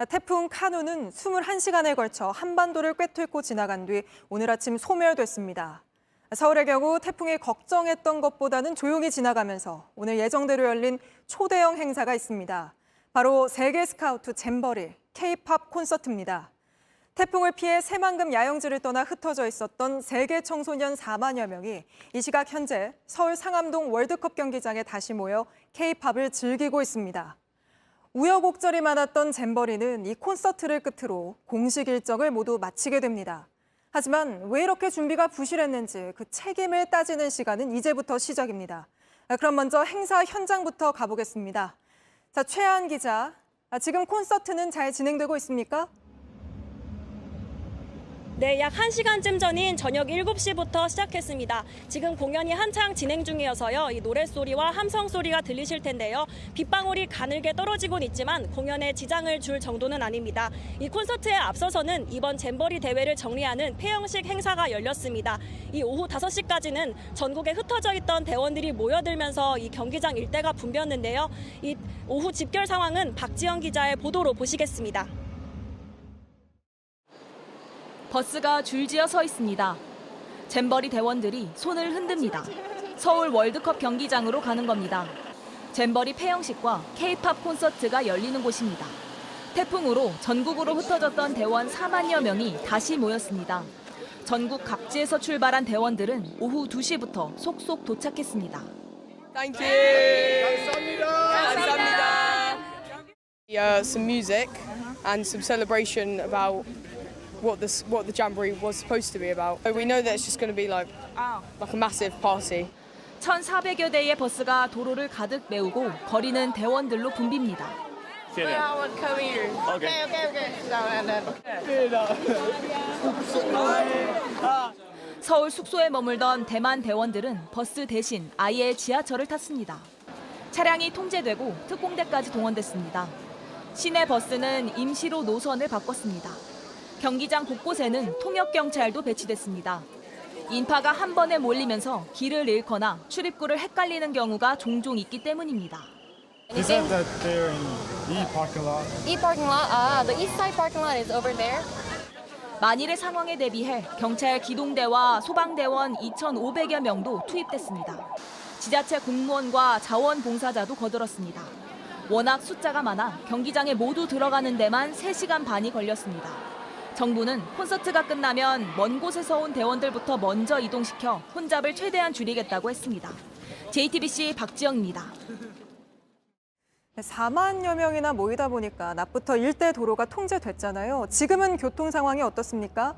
태풍 카누는 21시간에 걸쳐 한반도를 꿰뚫고 지나간 뒤 오늘 아침 소멸됐습니다. 서울의 경우 태풍이 걱정했던 것보다는 조용히 지나가면서 오늘 예정대로 열린 초대형 행사가 있습니다. 바로 세계 스카우트 잼버리 K-팝 콘서트입니다. 태풍을 피해 새만금 야영지를 떠나 흩어져 있었던 세계 청소년 4만여 명이 이 시각 현재 서울 상암동 월드컵 경기장에 다시 모여 K-팝을 즐기고 있습니다. 우여곡절이 많았던 잼버리는 이 콘서트를 끝으로 공식 일정을 모두 마치게 됩니다. 하지만 왜 이렇게 준비가 부실했는지 그 책임을 따지는 시간은 이제부터 시작입니다. 그럼 먼저 행사 현장부터 가보겠습니다. 자, 최한 기자, 지금 콘서트는 잘 진행되고 있습니까? 네, 약 1시간쯤 전인 저녁 7시부터 시작했습니다. 지금 공연이 한창 진행 중이어서요. 이 노랫소리와 함성소리가 들리실 텐데요. 빗방울이 가늘게 떨어지곤 있지만 공연에 지장을 줄 정도는 아닙니다. 이 콘서트에 앞서서는 이번 잼버리 대회를 정리하는 폐영식 행사가 열렸습니다. 이 오후 5시까지는 전국에 흩어져 있던 대원들이 모여들면서 이 경기장 일대가 붐볐는데요. 이 오후 집결 상황은 박지영 기자의 보도로 보시겠습니다. 버스가 줄지어 서 있습니다. 잼버리 대원들이 손을 흔듭니다. 서울 월드컵 경기장으로 가는 겁니다. 잼버리 폐영식과 K-팝 콘서트가 열리는 곳입니다. 태풍으로 전국으로 흩어졌던 대원 4만여 명이 다시 모였습니다. 전국 각지에서 출발한 대원들은 오후 2시부터 속속 도착했습니다. Thank you. 감사합니다. Some music and some celebration about what the Jamboree was supposed to be about. We know that it's just going to be like a massive party. 1,400여 대의 버스가 도로를 가득 메우고 거리는 대원들로 붐빕니다. 서울 숙소에 머물던 대만 대원들은 버스 대신 아예 지하철을 탔습니다. 차량이 통제되고 특공대까지 동원됐습니다. 시내 버스는 임시로 노선을 바꿨습니다. 경기장 곳곳에는 통역경찰도 배치됐습니다. 인파가 한 번에 몰리면서 길을 잃거나 출입구를 헷갈리는 경우가 종종 있기 때문입니다. They said that they're in E parking lot. E parking lot? The east side parking lot is over there. 만일의 상황에 대비해 경찰 기동대와 소방대원 2,500여 명도 투입됐습니다. 지자체 공무원과 자원봉사자도 거들었습니다. 워낙 숫자가 많아 경기장에 모두 들어가는 데만 3시간 반이 걸렸습니다. 정부는 콘서트가 끝나면 먼 곳에서 온 대원들부터 먼저 이동시켜 혼잡을 최대한 줄이겠다고 했습니다. JTBC 박지영입니다. 4만여 명이나 모이다 보니까 낮부터 일대 도로가 통제됐잖아요. 지금은 교통 상황이 어떻습니까?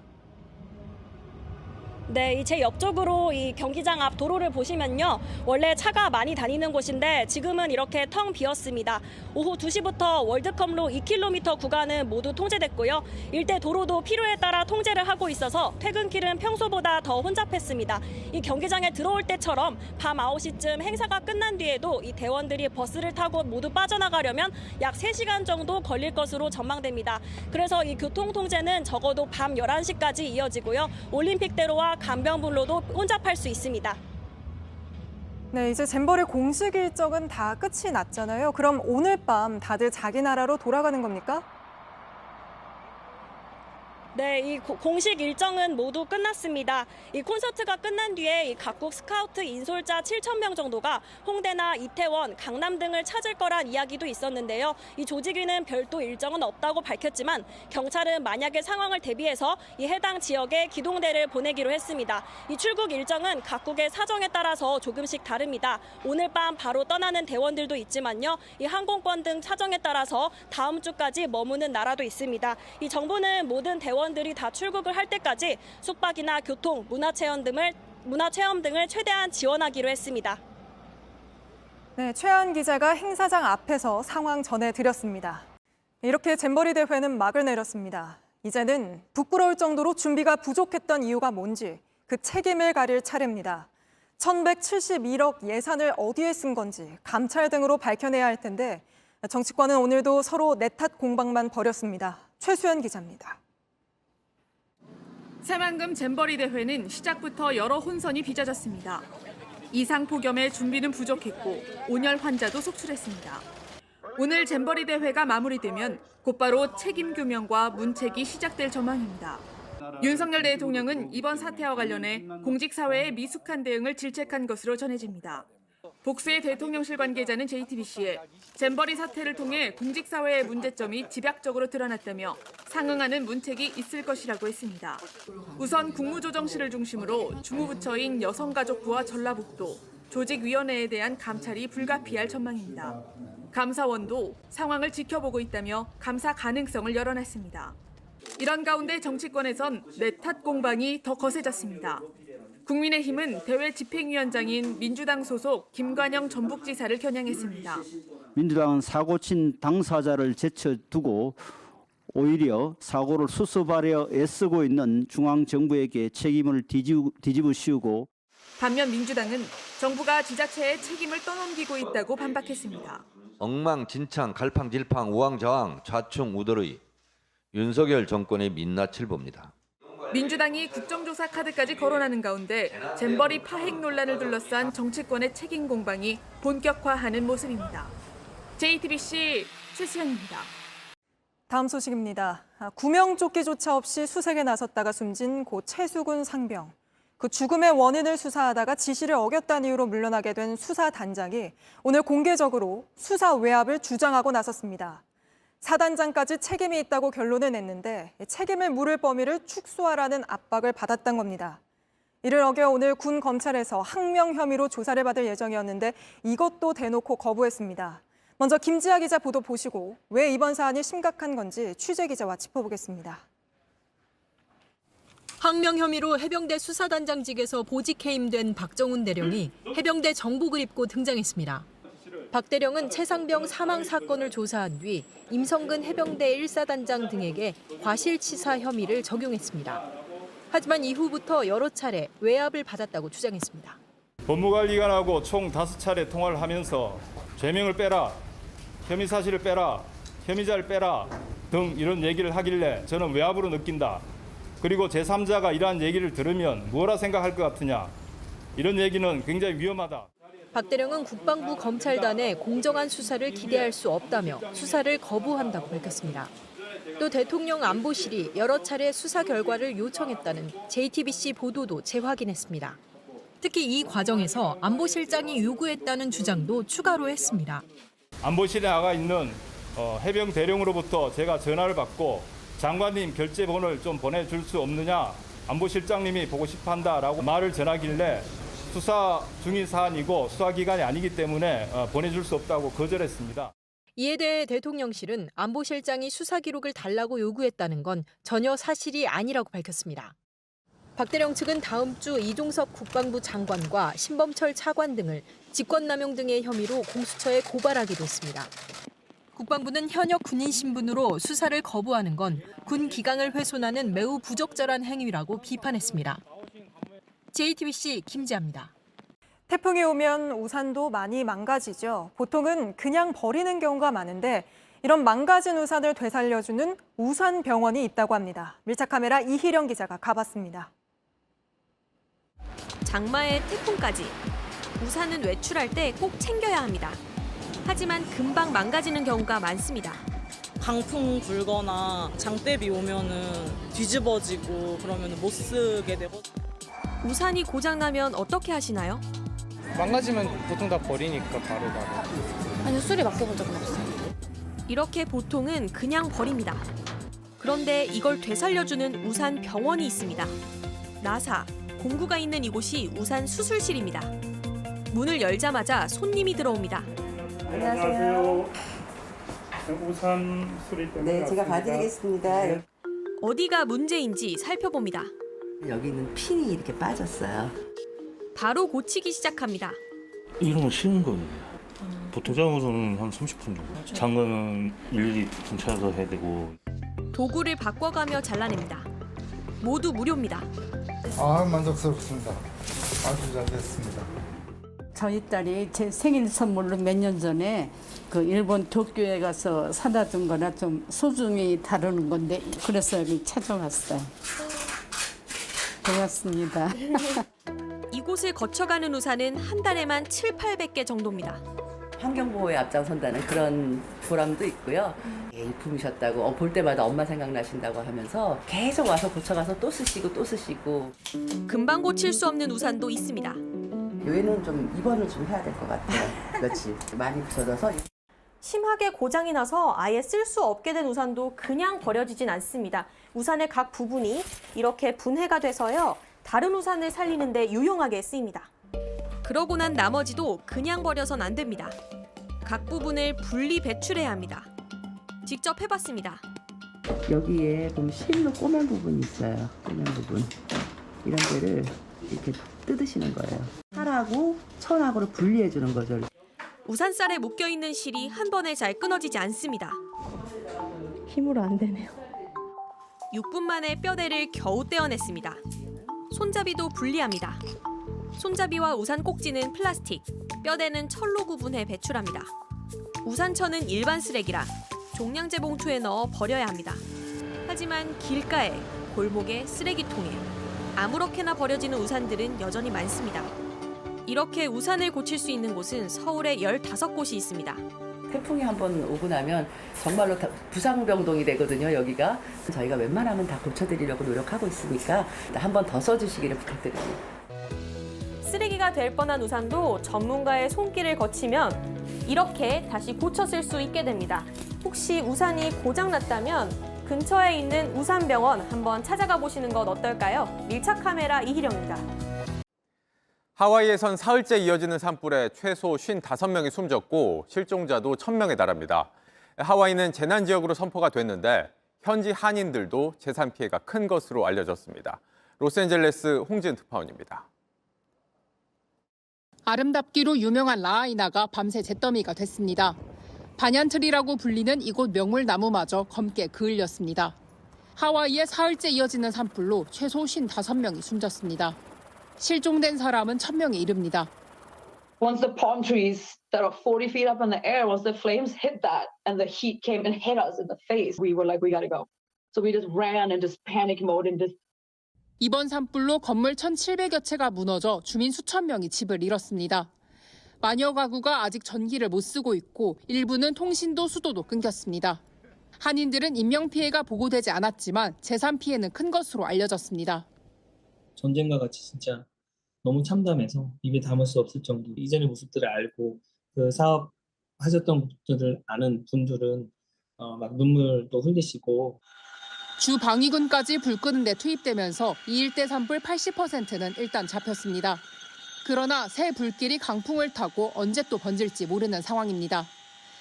네, 제 옆쪽으로 이 경기장 앞 도로를 보시면요. 원래 차가 많이 다니는 곳인데 지금은 이렇게 텅 비었습니다. 오후 2시부터 월드컵로 2km 구간은 모두 통제됐고요. 일대 도로도 필요에 따라 통제를 하고 있어서 퇴근길은 평소보다 더 혼잡했습니다. 이 경기장에 들어올 때처럼 밤 9시쯤 행사가 끝난 뒤에도 이 대원들이 버스를 타고 모두 빠져나가려면 약 3시간 정도 걸릴 것으로 전망됩니다. 그래서 이 교통 통제는 적어도 밤 11시까지 이어지고요. 올림픽대로와 간병분로도 혼잡할 수 있습니다. 네, 이제 잼버리 공식 일정은 다 끝이 났잖아요. 그럼 오늘 밤 다들 자기 나라로 돌아가는 겁니까? 네, 이 공식 일정은 모두 끝났습니다. 이 콘서트가 끝난 뒤에 이 각국 스카우트 인솔자 7,000명 정도가 홍대나 이태원, 강남 등을 찾을 거란 이야기도 있었는데요. 이 조직위는 별도 일정은 없다고 밝혔지만 경찰은 만약의 상황을 대비해서 이 해당 지역에 기동대를 보내기로 했습니다. 이 출국 일정은 각국의 사정에 따라서 조금씩 다릅니다. 오늘 밤 바로 떠나는 대원들도 있지만요. 이 항공권 등 사정에 따라서 다음 주까지 머무는 나라도 있습니다. 이 정부는 모든 대원들이 다 출국을 할 때까지 숙박이나 교통, 문화체험 등을 최대한 지원하기로 했습니다. 네, 최한 기자가 행사장 앞에서 상황 전해드렸습니다. 이렇게 잼버리 대회는 막을 내렸습니다. 이제는 부끄러울 정도로 준비가 부족했던 이유가 뭔지 그 책임을 가릴 차례입니다. 1,171억 예산을 어디에 쓴 건지 감찰 등으로 밝혀내야 할 텐데 정치권은 오늘도 서로 내 탓 공방만 벌였습니다. 최수연 기자입니다. 새만금 잼버리 대회는 시작부터 여러 혼선이 빚어졌습니다. 이상 폭염에 준비는 부족했고 온열 환자도 속출했습니다. 오늘 잼버리 대회가 마무리되면 곧바로 책임 규명과 문책이 시작될 전망입니다. 윤석열 대통령은 이번 사태와 관련해 공직사회의 미숙한 대응을 질책한 것으로 전해집니다. 복수의 대통령실 관계자는 JTBC에 잼버리 사태를 통해 공직사회의 문제점이 집약적으로 드러났다며 상응하는 문책이 있을 것이라고 했습니다. 우선 국무조정실을 중심으로 주무부처인 여성가족부와 전라북도, 조직위원회에 대한 감찰이 불가피할 전망입니다. 감사원도 상황을 지켜보고 있다며 감사 가능성을 열어놨습니다. 이런 가운데 정치권에선 내 탓 공방이 더 거세졌습니다. 국민의힘은 대회 집행위원장인 민주당 소속 김관영 전북지사를 겨냥했습니다. 민주당은 사고 친 당사자를 제쳐두고 오히려 사고를 수습하려 애쓰고 있는 중앙정부에게 책임을 뒤집어 씌우고 반면 민주당은 정부가 지자체에 책임을 떠넘기고 있다고 반박했습니다. 엉망진창 갈팡질팡 우왕좌왕 좌충우돌의 윤석열 정권의 민낯을 봅니다. 민주당이 국정조사 카드까지 거론하는 가운데 잼버리 파행 논란을 둘러싼 정치권의 책임 공방이 본격화하는 모습입니다. JTBC 최수연입니다. 다음 소식입니다. 구명조끼조차 없이 수색에 나섰다가 숨진 고 최수근 상병. 그 죽음의 원인을 수사하다가 지시를 어겼다는 이유로 물러나게 된 수사단장이 오늘 공개적으로 수사 외압을 주장하고 나섰습니다. 사단장까지 책임이 있다고 결론을 냈는데 책임을 물을 범위를 축소하라는 압박을 받았던 겁니다. 이를 어겨 오늘 군 검찰에서 항명 혐의로 조사를 받을 예정이었는데 이것도 대놓고 거부했습니다. 먼저 김지아 기자 보도 보시고 왜 이번 사안이 심각한 건지 취재 기자와 짚어보겠습니다. 항명 혐의로 해병대 수사단장직에서 보직 해임된 박정훈 대령이 해병대 정복을 입고 등장했습니다. 박 대령은 최상병 사망 사건을 조사한 뒤 임성근 해병대 1사단장 등에게 과실치사 혐의를 적용했습니다. 하지만 이후부터 여러 차례 외압을 받았다고 주장했습니다. 법무관리관하고 총 5차례 통화를 하면서 죄명을 빼라, 혐의 사실을 빼라, 혐의자를 빼라 등 이런 얘기를 하길래 저는 외압으로 느낀다. 그리고 제3자가 이러한 얘기를 들으면 뭐라 생각할 것 같으냐. 이런 얘기는 굉장히 위험하다. 박 대령은 국방부 검찰단의 공정한 수사를 기대할 수 없다며 수사를 거부한다고 밝혔습니다. 또 대통령 안보실이 여러 차례 수사 결과를 요청했다는 JTBC 보도도 재확인했습니다. 특히 이 과정에서 안보실장이 요구했다는 주장도 추가로 했습니다. 안보실에 나가 있는 해병 대령으로부터 제가 전화를 받고 장관님 결제본을 좀 보내줄 수 없느냐, 안보실장님이 보고 싶어한다라고 말을 전하길래 수사 중인 사안이고 수사기관이 아니기 때문에 보내줄 수 없다고 거절했습니다. 이에 대해 대통령실은 안보실장이 수사 기록을 달라고 요구했다는 건 전혀 사실이 아니라고 밝혔습니다. 박 대령 측은 다음 주 이종섭 국방부 장관과 신범철 차관 등을 직권남용 등의 혐의로 공수처에 고발하기로 했습니다. 국방부는 현역 군인 신분으로 수사를 거부하는 건 군 기강을 훼손하는 매우 부적절한 행위라고 비판했습니다. JTBC 김지아입니다. 태풍이 오면 우산도 많이 망가지죠. 보통은 그냥 버리는 경우가 많은데 이런 망가진 우산을 되살려주는 우산병원이 있다고 합니다. 밀착카메라 이희령 기자가 가봤습니다. 장마에 태풍까지 우산은 외출할 때 꼭 챙겨야 합니다. 하지만 금방 망가지는 경우가 많습니다. 강풍 불거나 장대비 오면은 뒤집어지고 그러면 못 쓰게 되고. 우산이 고장나면 어떻게 하시나요? 망가지면 보통 다 버리니까 바로. 아니요, 수리 맡겨본 적은 없어요. 이렇게 보통은 그냥 버립니다. 그런데 이걸 되살려주는 우산 병원이 있습니다. 나사, 공구가 있는 이곳이 우산 수술실입니다. 문을 열자마자 손님이 들어옵니다. 안녕하세요. 우산 수리 때문에 네, 제가 봐드리겠습니다. 네. 어디가 문제인지 살펴봅니다. 여기는 핀이 이렇게 빠졌어요. 바로 고치기 시작합니다. 이런 건 쉬운 거예요. 보통 작업으로는 한 30분 정도. 장갑은 일일이 분차서 해야 되고. 도구를 바꿔가며 잘라냅니다. 모두 무료입니다. 만족스럽습니다. 아주 잘 됐습니다. 저희 딸이 제 생일 선물로 몇 년 전에 그 일본 도쿄에 가서 사다 준 거라 좀 소중히 다루는 건데 그래서 여기 찾아왔어요. 고맙습니다. 이곳을 거쳐가는 우산은 한 달에만 7, 800개 정도입니다. 환경보호에 앞장선다는 그런 보람도 있고요. 일품이셨다고 볼 때마다 엄마 생각나신다고 하면서 계속 와서 고쳐가서 또 쓰시고 또 쓰시고. 금방 고칠 수 없는 우산도 있습니다. 얘는 좀 입원을 좀 해야 될 것 같아요. 며칠 많이 부서져서. 심하게 고장이 나서 아예 쓸 수 없게 된 우산도 그냥 버려지진 않습니다. 우산의 각 부분이 이렇게 분해가 돼서요. 다른 우산을 살리는 데 유용하게 쓰입니다. 그러고 난 나머지도 그냥 버려선 안 됩니다. 각 부분을 분리 배출해야 합니다. 직접 해봤습니다. 여기에 보면 실로 꼬맨 부분이 있어요. 꼬맨 부분. 이런 데를 이렇게 뜯으시는 거예요. 살하고 천하고를 분리해 주는 거죠. 우산살에 묶여있는 실이 한 번에 잘 끊어지지 않습니다. 힘으로 안 되네요. 6분 만에 뼈대를 겨우 떼어냈습니다. 손잡이도 분리합니다. 손잡이와 우산 꼭지는 플라스틱, 뼈대는 철로 구분해 배출합니다. 우산천은 일반 쓰레기라 종량제 봉투에 넣어 버려야 합니다. 하지만 길가에, 골목에, 쓰레기통에 아무렇게나 버려지는 우산들은 여전히 많습니다. 이렇게 우산을 고칠 수 있는 곳은 서울에 15곳이 있습니다. 태풍이 한번 오고 나면 정말로 부상병동이 되거든요, 여기가. 저희가 웬만하면 다 고쳐드리려고 노력하고 있으니까 한 번 더 써주시기를 부탁드립니다. 쓰레기가 될 뻔한 우산도 전문가의 손길을 거치면 이렇게 다시 고쳐 쓸 수 있게 됩니다. 혹시 우산이 고장났다면 근처에 있는 우산병원 한번 찾아가 보시는 것 어떨까요? 밀착 카메라 이희령입니다. 하와이에선 사흘째 이어지는 산불에 최소 55명이 숨졌고 실종자도 1,000명에 달합니다. 하와이는 재난지역으로 선포가 됐는데 현지 한인들도 재산 피해가 큰 것으로 알려졌습니다. 로스앤젤레스 홍지은 특파원입니다. 아름답기로 유명한 라하이나가 밤새 잿더미가 됐습니다. 반얀트리라고 불리는 이곳 명물나무마저 검게 그을렸습니다. 하와이에 사흘째 이어지는 산불로 최소 55명이 숨졌습니다. 실종된 사람은 1,000명에 이릅니다. Once the palm trees that are 40 feet up in the air, once the flames hit that and the heat came and hit us in the face, we were like, we gotta go. So we just ran in just panic mode and just. 이번 산불로 건물 1,700여 채가 무너져 주민 수천 명이 집을 잃었습니다. 만여 가구가 아직 전기를 못 쓰고 있고 일부는 통신도 수도도 끊겼습니다. 한인들은 인명피해가 보고되지 않았지만 재산 피해는 큰 것으로 알려졌습니다. 전쟁과 같이 진짜 너무 참담해서 입에 담을 수 없을 정도. 이전의 모습들을 알고 그 사업 하셨던 분들을 아는 분들은 막 눈물도 흘리시고. 주 방위군까지 불 끄는 데 투입되면서 이 일대 산불 80%는 일단 잡혔습니다. 그러나 새 불길이 강풍을 타고 언제 또 번질지 모르는 상황입니다.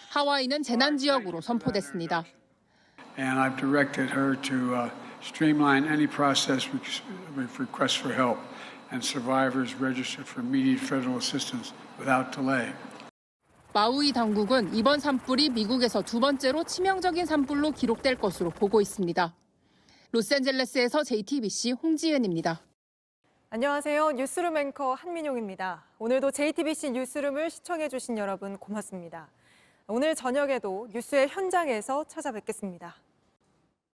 하와이는 재난지역으로 선포됐습니다. And I've directed her to streamline any process with requests for help and survivors registered for immediate federal assistance without delay. 마우이 당국은 이번 산불이 미국에서 두 번째로 치명적인 산불로 기록될 것으로 보고 있습니다. 로스앤젤레스에서 JTBC 홍지은입니다. 안녕하세요. 뉴스룸 앵커 한민용입니다. 오늘도 JTBC 뉴스룸을 시청해주신 여러분 고맙습니다. 오늘 저녁에도 뉴스의 현장에서 찾아뵙겠습니다.